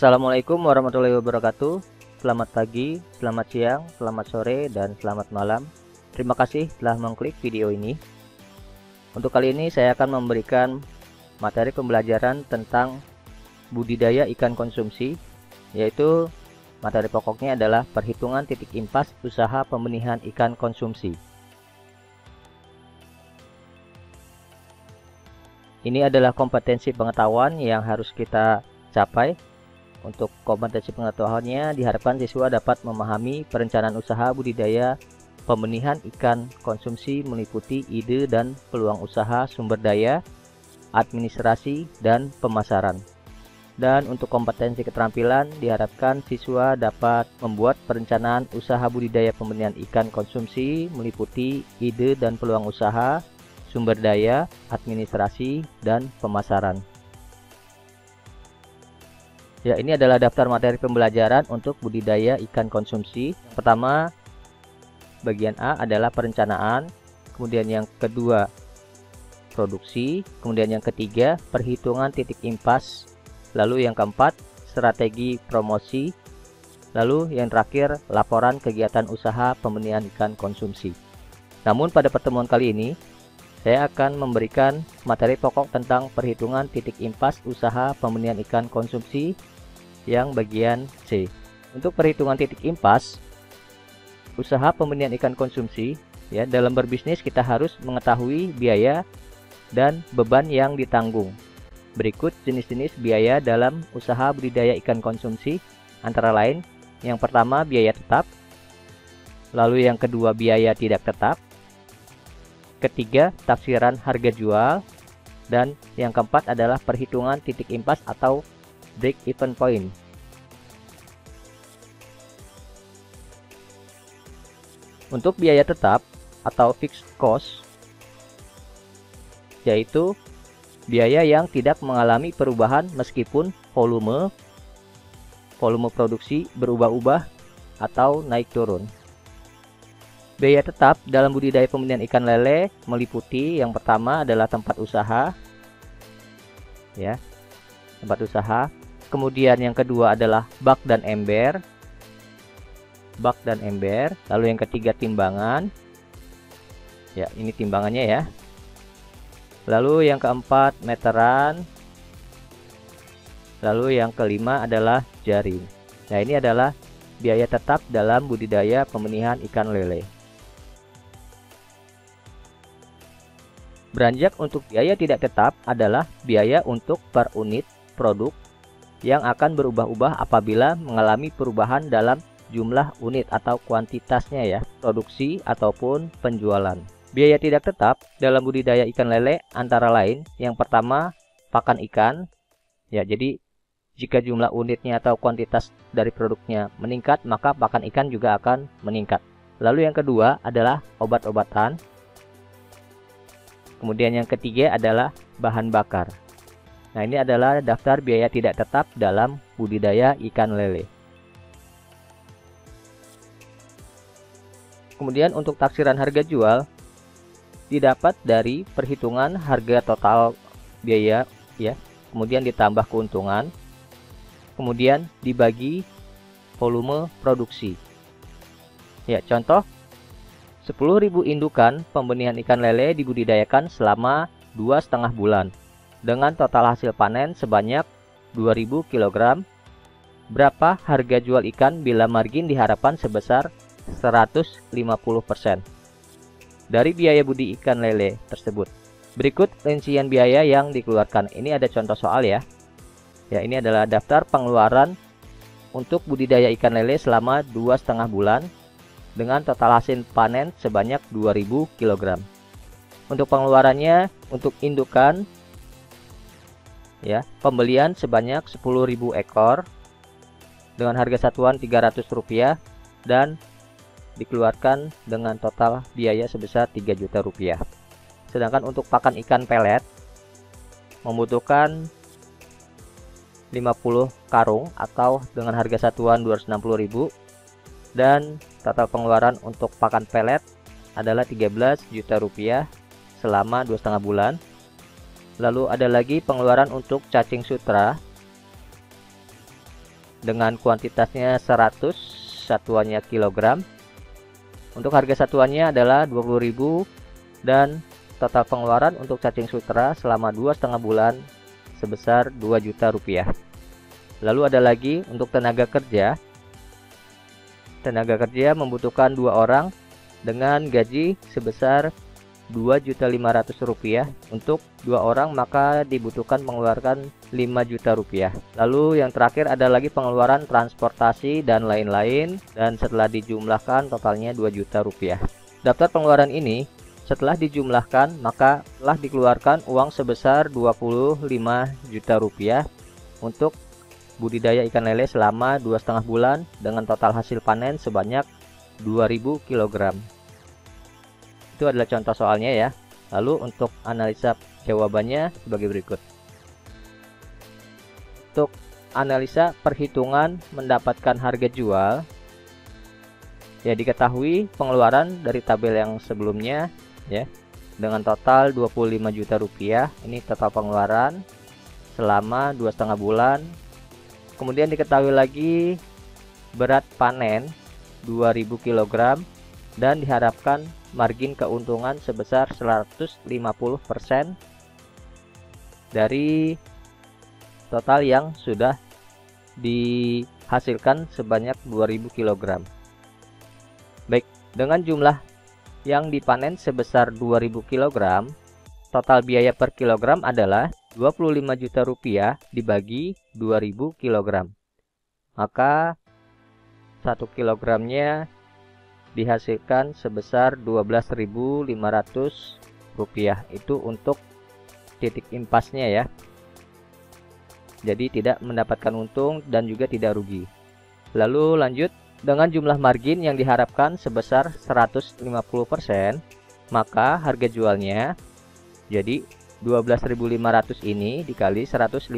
Assalamualaikum warahmatullahi wabarakatuh. Selamat pagi, selamat siang, selamat sore, dan selamat malam. Terima kasih telah mengklik video ini. Untuk kali ini saya akan memberikan materi pembelajaran tentang budidaya ikan konsumsi, yaitu materi pokoknya adalah perhitungan titik impas usaha pembenihan ikan konsumsi. Ini adalah kompetensi pengetahuan yang harus kita capai. Untuk kompetensi pengetahuannya diharapkan siswa dapat memahami perencanaan usaha budidaya pembenihan ikan konsumsi meliputi ide dan peluang usaha, sumber daya, administrasi, dan pemasaran. Dan untuk kompetensi keterampilan diharapkan siswa dapat membuat perencanaan usaha budidaya pembenihan ikan konsumsi meliputi ide dan peluang usaha, sumber daya, administrasi, dan pemasaran. Ya, ini adalah daftar materi pembelajaran untuk budidaya ikan konsumsi. Pertama, bagian A adalah perencanaan, kemudian yang kedua produksi, kemudian yang ketiga perhitungan titik impas, lalu yang keempat strategi promosi, lalu yang terakhir laporan kegiatan usaha pembenihan ikan konsumsi. Namun pada pertemuan kali ini saya akan memberikan materi pokok tentang perhitungan titik impas usaha pembenihan ikan konsumsi yang bagian C. Untuk perhitungan titik impas usaha pembenihan ikan konsumsi, ya, dalam berbisnis kita harus mengetahui biaya dan beban yang ditanggung. Berikut jenis-jenis biaya dalam usaha budidaya ikan konsumsi, antara lain yang pertama biaya tetap, lalu yang kedua biaya tidak tetap, ketiga tafsiran harga jual, dan yang keempat adalah perhitungan titik impas atau break even point. Untuk biaya tetap atau fixed cost, yaitu biaya yang tidak mengalami perubahan meskipun volume produksi berubah-ubah atau naik turun. Biaya tetap dalam budidaya pembenihan ikan lele meliputi yang pertama adalah tempat usaha, ya, tempat usaha. Kemudian yang kedua adalah bak dan ember, lalu yang ketiga timbangan, ya, ini timbangannya ya. Lalu yang keempat meteran, lalu yang kelima adalah jaring. Nah, ini adalah biaya tetap dalam budidaya pembenihan ikan lele. Beranjak untuk biaya tidak tetap adalah biaya untuk per unit produk yang akan berubah-ubah apabila mengalami perubahan dalam jumlah unit atau kuantitasnya, ya, produksi ataupun penjualan. Biaya tidak tetap dalam budidaya ikan lele antara lain yang pertama pakan ikan, ya, jadi jika jumlah unitnya atau kuantitas dari produknya meningkat maka pakan ikan juga akan meningkat. Lalu yang kedua adalah obat-obatan. Kemudian yang ketiga adalah bahan bakar. Nah, ini adalah daftar biaya tidak tetap dalam budidaya ikan lele. Kemudian untuk taksiran harga jual didapat dari perhitungan harga total biaya, ya, kemudian ditambah keuntungan, kemudian dibagi volume produksi. Ya, contoh 10.000 indukan pembenihan ikan lele dibudidayakan selama 2,5 bulan dengan total hasil panen sebanyak 2.000 kg. Berapa harga jual ikan bila margin diharapkan sebesar 150% dari biaya budi ikan lele tersebut. Berikut rincian biaya yang dikeluarkan. Ini ada contoh soal, ya. Ya, ini adalah daftar pengeluaran untuk budidaya ikan lele selama 2,5 bulan dengan total hasil panen sebanyak 2.000 kg. Untuk pengeluarannya untuk indukan, ya, pembelian sebanyak 10.000 ekor dengan harga satuan Rp300 dan dikeluarkan dengan total biaya sebesar Rp3.000.000. Sedangkan untuk pakan ikan pelet membutuhkan 50 karung atau dengan harga satuan Rp260.000 dan total pengeluaran untuk pakan pelet adalah Rp13 juta selama 2,5 bulan. Lalu ada lagi pengeluaran untuk cacing sutra dengan kuantitasnya 100, satuannya kilogram. Untuk harga satuannya adalah 20.000 dan total pengeluaran untuk cacing sutra selama 2,5 bulan sebesar 2 juta rupiah. Lalu ada lagi untuk tenaga kerja. Tenaga kerja membutuhkan 2 orang dengan gaji sebesar 2.500.000 rupiah. Untuk 2 orang maka dibutuhkan mengeluarkan 5 juta rupiah. Lalu yang terakhir ada lagi pengeluaran transportasi dan lain-lain, dan setelah dijumlahkan totalnya 2 juta rupiah. Daftar pengeluaran ini setelah dijumlahkan maka telah dikeluarkan uang sebesar 25 juta rupiah untuk budidaya ikan lele selama 2,5 bulan dengan total hasil panen sebanyak 2000 kg. Itu adalah contoh soalnya ya. Lalu untuk analisa jawabannya sebagai berikut. Untuk analisa perhitungan mendapatkan harga jual, ya diketahui pengeluaran dari tabel yang sebelumnya ya dengan total 25 juta rupiah. Ini total pengeluaran selama 2,5 bulan. Kemudian diketahui lagi berat panen 2000 kg dan diharapkan margin keuntungan sebesar 150% dari total yang sudah dihasilkan sebanyak 2000 kg. Baik, dengan jumlah yang dipanen sebesar 2000 kg, total biaya per kilogram adalah 25 juta rupiah dibagi 2000 kg. Maka 1 kilogramnya dihasilkan sebesar 12.500 rupiah. Itu untuk titik impasnya ya. Jadi tidak mendapatkan untung dan juga tidak rugi. Lalu lanjut, dengan jumlah margin yang diharapkan sebesar 150%, maka harga jualnya jadi 12.500 ini dikali 150%.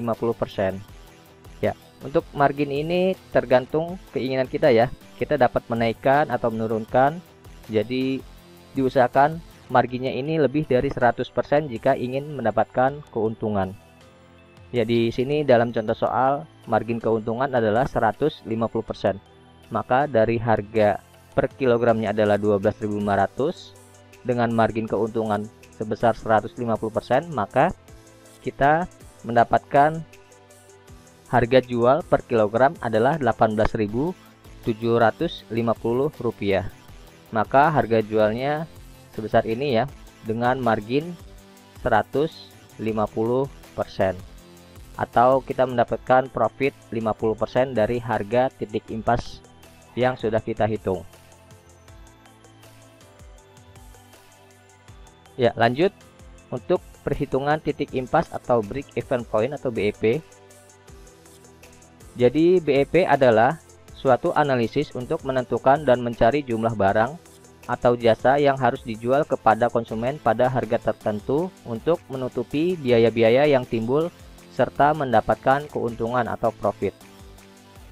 Ya, untuk margin ini tergantung keinginan kita ya. Kita dapat menaikkan atau menurunkan. Jadi diusahakan marginnya ini lebih dari 100% jika ingin mendapatkan keuntungan. Ya, di sini dalam contoh soal margin keuntungan adalah 150%. Maka dari harga per kilogramnya adalah 12.500 dengan margin keuntungan sebesar 150%, maka kita mendapatkan harga jual per kilogram adalah 18.750 rupiah. Maka harga jualnya sebesar ini ya, dengan margin 150%, atau kita mendapatkan profit 50% dari harga titik impas yang sudah kita hitung. Ya, lanjut untuk perhitungan titik impas atau break even point atau BEP. Jadi BEP adalah suatu analisis untuk menentukan dan mencari jumlah barang atau jasa yang harus dijual kepada konsumen pada harga tertentu untuk menutupi biaya-biaya yang timbul serta mendapatkan keuntungan atau profit.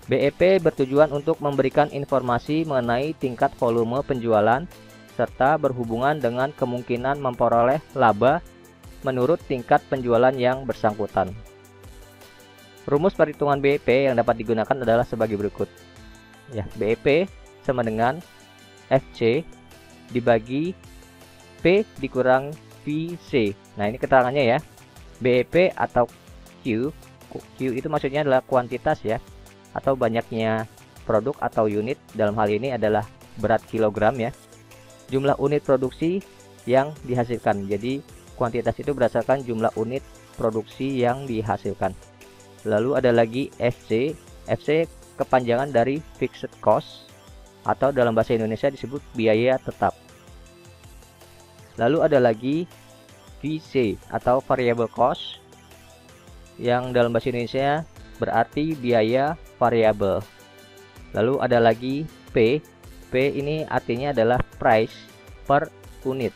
BEP bertujuan untuk memberikan informasi mengenai tingkat volume penjualan serta berhubungan dengan kemungkinan memperoleh laba menurut tingkat penjualan yang bersangkutan. Rumus perhitungan BEP yang dapat digunakan adalah sebagai berikut. Ya, BEP sama dengan FC dibagi P dikurang VC. Nah, ini keterangannya ya. BEP atau Q itu maksudnya adalah kuantitas ya, atau banyaknya produk atau unit. Dalam hal ini adalah berat kilogram ya. Jumlah unit produksi yang dihasilkan. Jadi kuantitas itu berdasarkan jumlah unit produksi yang dihasilkan. Lalu ada lagi FC. FC kepanjangan dari fixed cost atau dalam bahasa Indonesia disebut biaya tetap. Lalu ada lagi VC atau variable cost yang dalam bahasa Indonesia berarti biaya variabel. Lalu ada lagi P. P ini artinya adalah price per unit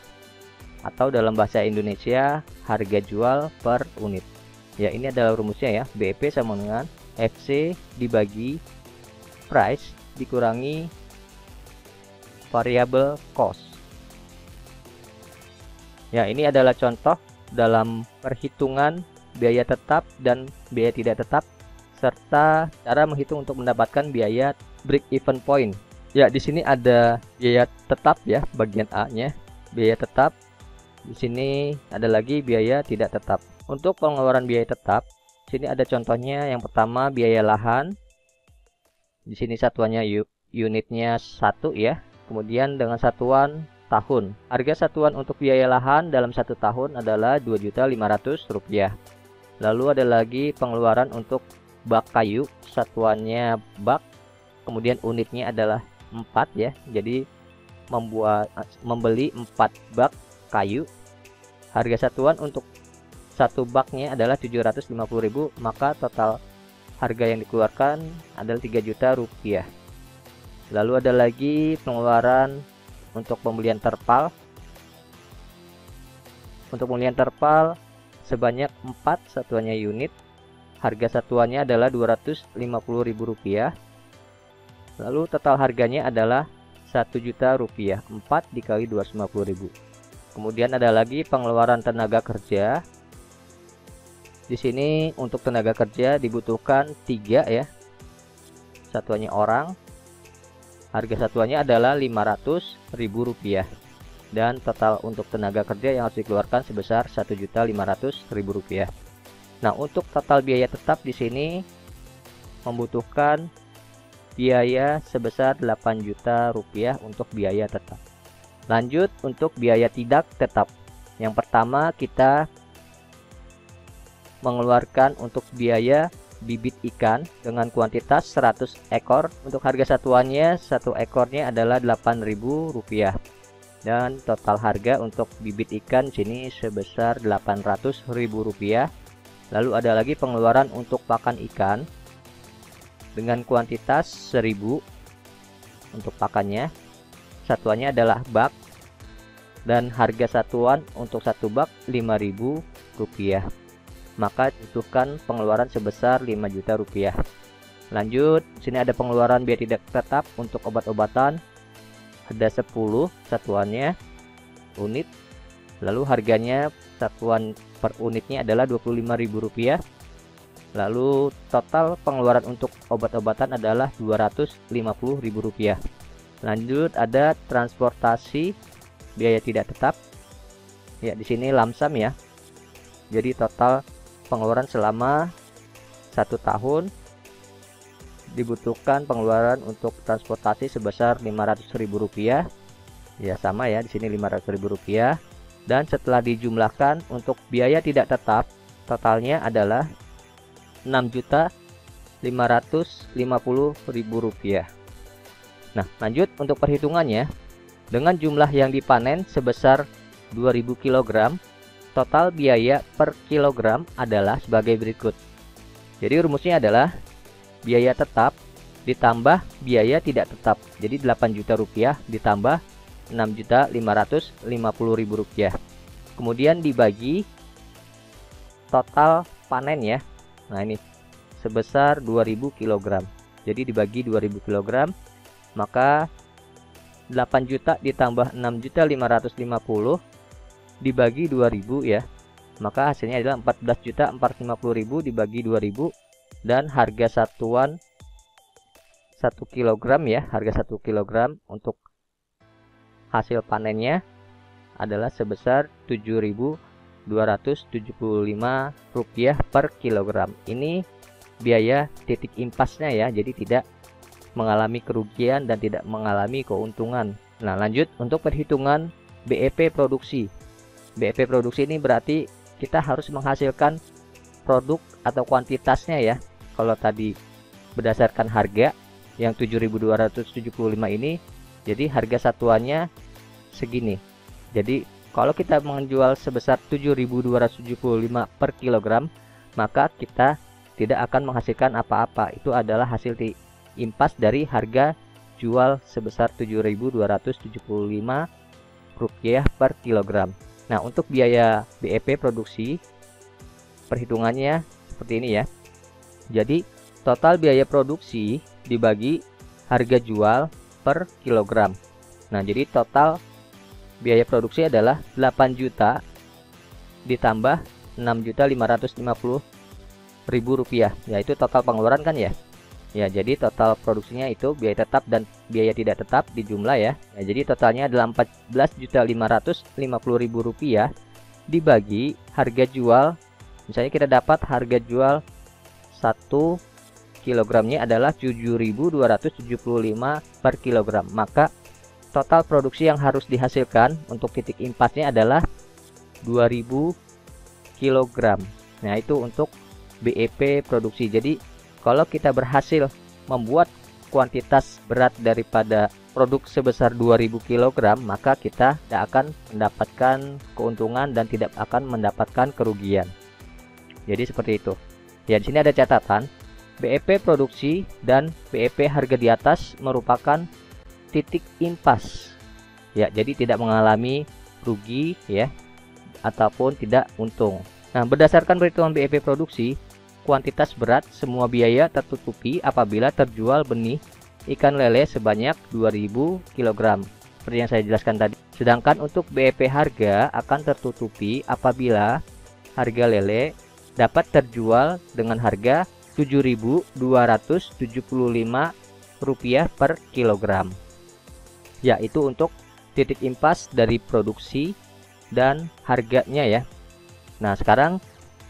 atau dalam bahasa Indonesia harga jual per unit. Ya, ini adalah rumusnya ya. BEP sama dengan FC dibagi price dikurangi variable cost. Ya, ini adalah contoh dalam perhitungan biaya tetap dan biaya tidak tetap serta cara menghitung untuk mendapatkan biaya break even point. Ya, di sini ada biaya tetap ya, bagian A-nya, biaya tetap. Di sini ada lagi biaya tidak tetap. Untuk pengeluaran biaya tetap, sini ada contohnya. Yang pertama biaya lahan. Di sini satuannya unitnya 1 ya. Kemudian dengan satuan tahun. Harga satuan untuk biaya lahan dalam 1 tahun adalah Rp2.500.000. Lalu ada lagi pengeluaran untuk bak kayu, satuannya bak. Kemudian unitnya adalah 4 ya. Jadi membeli 4 bak kayu. Harga satuan untuk satu baknya adalah Rp750.000, maka total harga yang dikeluarkan adalah Rp3 juta. Lalu ada lagi pengeluaran untuk pembelian terpal. Untuk pembelian terpal sebanyak 4 satuannya unit. Harga satuannya adalah Rp250.000. Lalu total harganya adalah Rp1 juta. 4 dikali 250.000. Kemudian ada lagi pengeluaran tenaga kerja. Di sini untuk tenaga kerja dibutuhkan 3 ya. Satuannya orang. Harga satuannya adalah Rp500.000. Dan total untuk tenaga kerja yang harus dikeluarkan sebesar Rp1.500.000. Nah, untuk total biaya tetap di sini membutuhkan biaya sebesar Rp8 juta untuk biaya tetap. Lanjut untuk biaya tidak tetap. Yang pertama kita mengeluarkan untuk biaya bibit ikan dengan kuantitas 100 ekor. Untuk harga satuannya, satu ekornya adalah Rp8.000. Dan total harga untuk bibit ikan sini sebesar Rp800.000. Lalu ada lagi pengeluaran untuk pakan ikan dengan kuantitas 1000 untuk pakannya. Satuannya adalah bak. Dan harga satuan untuk satu bak Rp5.000. Maka dibutuhkan pengeluaran sebesar Rp5 juta. Lanjut, sini ada pengeluaran biaya tidak tetap untuk obat-obatan. Ada 10 satuannya unit. Lalu harganya satuan per unitnya adalah Rp25.000. Lalu total pengeluaran untuk obat-obatan adalah Rp250.000. Lanjut ada transportasi biaya tidak tetap. Ya, di sini lamsam ya. Jadi total pengeluaran selama 1 tahun dibutuhkan pengeluaran untuk transportasi sebesar Rp500.000. Ya, sama ya, di sini Rp500.000. Dan setelah dijumlahkan untuk biaya tidak tetap, totalnya adalah Rp6.550.000. Nah, lanjut untuk perhitungannya. Dengan jumlah yang dipanen sebesar 2000 kg, total biaya per kilogram adalah sebagai berikut. Jadi rumusnya adalah biaya tetap ditambah biaya tidak tetap. Jadi Rp8 juta ditambah Rp6.550.000. Kemudian dibagi total panen ya. Nah, ini sebesar 2000 kg. Jadi dibagi 2000 kg, maka 8 juta ditambah 6.550.000 dibagi 2000 ya, maka hasilnya adalah 14.450.000 dibagi 2000. Dan harga satuan 1 kg ya, harga 1 kg untuk hasil panennya adalah sebesar Rp7.275 per kilogram. Ini biaya titik impasnya ya, jadi tidak mengalami kerugian dan tidak mengalami keuntungan. Nah, lanjut untuk perhitungan BEP produksi. BEP produksi ini berarti kita harus menghasilkan produk atau kuantitasnya ya. Kalau tadi berdasarkan harga yang 7.275 ini, jadi harga satuannya segini. Jadi kalau kita menjual sebesar 7.275 per kilogram, maka kita tidak akan menghasilkan apa-apa. Itu adalah hasil impas dari harga jual sebesar Rp7.275 per kilogram. Nah, untuk biaya BEP produksi perhitungannya seperti ini ya. Jadi total biaya produksi dibagi harga jual per kilogram. Nah, jadi total biaya produksi adalah 8 juta ditambah 6.550.000 Rp1.000, yaitu total pengeluaran kan ya. Ya, jadi total produksinya itu biaya tetap dan biaya tidak tetap dijumlah ya. Nah, jadi totalnya adalah Rp14.550.000 dibagi harga jual. Misalnya kita dapat harga jual 1 kilogramnya adalah 7.275 per kilogram. Maka total produksi yang harus dihasilkan untuk titik impasnya adalah 2.000 kilogram. Nah, itu untuk BEP produksi. Jadi kalau kita berhasil membuat kuantitas berat daripada produk sebesar 2000 kg, maka kita tidak akan mendapatkan keuntungan dan tidak akan mendapatkan kerugian. Jadi seperti itu. Ya, di sini ada catatan, BEP produksi dan BEP harga di atas merupakan titik impas. Ya, jadi tidak mengalami rugi ya ataupun tidak untung. Nah, berdasarkan perhitungan BEP produksi, kuantitas berat semua biaya tertutupi apabila terjual benih ikan lele sebanyak 2000 kg. Seperti yang saya jelaskan tadi. Sedangkan untuk BEP harga akan tertutupi apabila harga lele dapat terjual dengan harga Rp7.275 per kilogram. Yaitu untuk titik impas dari produksi dan harganya ya. Nah, sekarang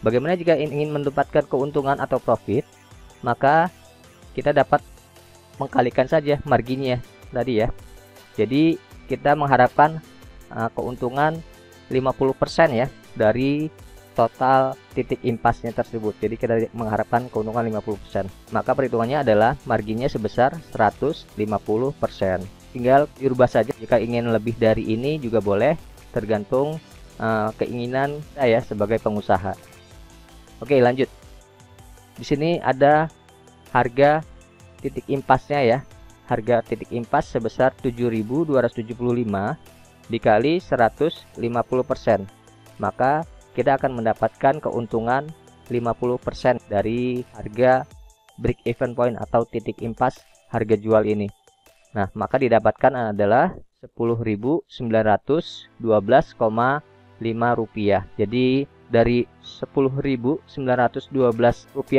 bagaimana jika ingin mendapatkan keuntungan atau profit? Maka kita dapat mengkalikan saja marginnya tadi ya. Jadi kita mengharapkan keuntungan 50% ya dari total titik impasnya tersebut. Jadi kita mengharapkan keuntungan 50%. Maka perhitungannya adalah marginnya sebesar 150%. Tinggal dirubah saja, jika ingin lebih dari ini juga boleh, tergantung keinginan saya sebagai pengusaha. Oke, lanjut. Di sini ada harga titik impasnya ya. Harga titik impas sebesar 7.275 dikali 150%. Maka kita akan mendapatkan keuntungan 50% dari harga break even point atau titik impas harga jual ini. Nah, maka didapatkan adalah Rp10.912,5. Jadi dari Rp10.912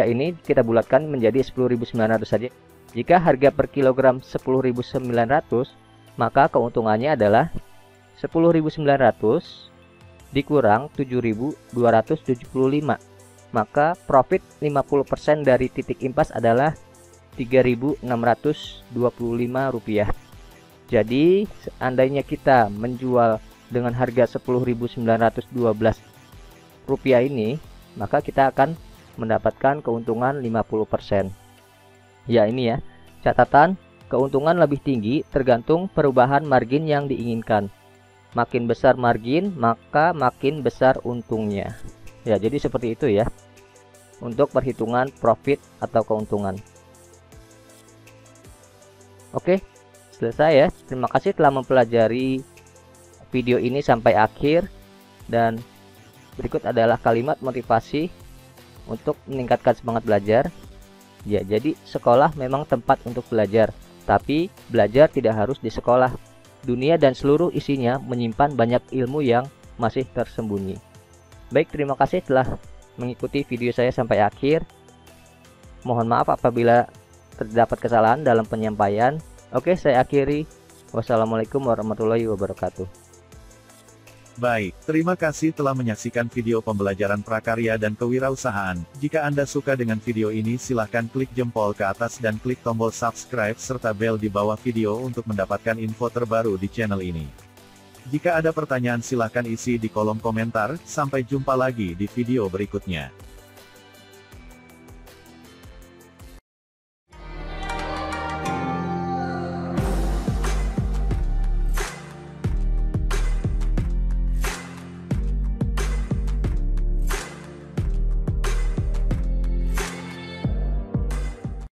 ini kita bulatkan menjadi 10.900 saja. Jika harga per kilogram 10.900, maka keuntungannya adalah 10.900 dikurang 7.275. Maka profit 50% dari titik impas adalah Rp3.625. Jadi seandainya kita menjual dengan harga Rp10.912 ini, maka kita akan mendapatkan keuntungan 50%. Ya, ini ya catatan, keuntungan lebih tinggi tergantung perubahan margin yang diinginkan. Makin besar margin, maka makin besar untungnya. Ya, jadi seperti itu ya untuk perhitungan profit atau keuntungan. Oke, selesai ya. Terima kasih telah mempelajari video ini sampai akhir. Dan berikut adalah kalimat motivasi untuk meningkatkan semangat belajar. Ya, jadi sekolah memang tempat untuk belajar, tapi belajar tidak harus di sekolah. Dunia dan seluruh isinya menyimpan banyak ilmu yang masih tersembunyi. Baik, terima kasih telah mengikuti video saya sampai akhir. Mohon maaf apabila terdapat kesalahan dalam penyampaian. Oke, saya akhiri. Wassalamualaikum warahmatullahi wabarakatuh. Baik, terima kasih telah menyaksikan video pembelajaran prakarya dan kewirausahaan. Jika Anda suka dengan video ini, silahkan klik jempol ke atas dan klik tombol subscribe serta bel di bawah video untuk mendapatkan info terbaru di channel ini. Jika ada pertanyaan silahkan isi di kolom komentar. Sampai jumpa lagi di video berikutnya.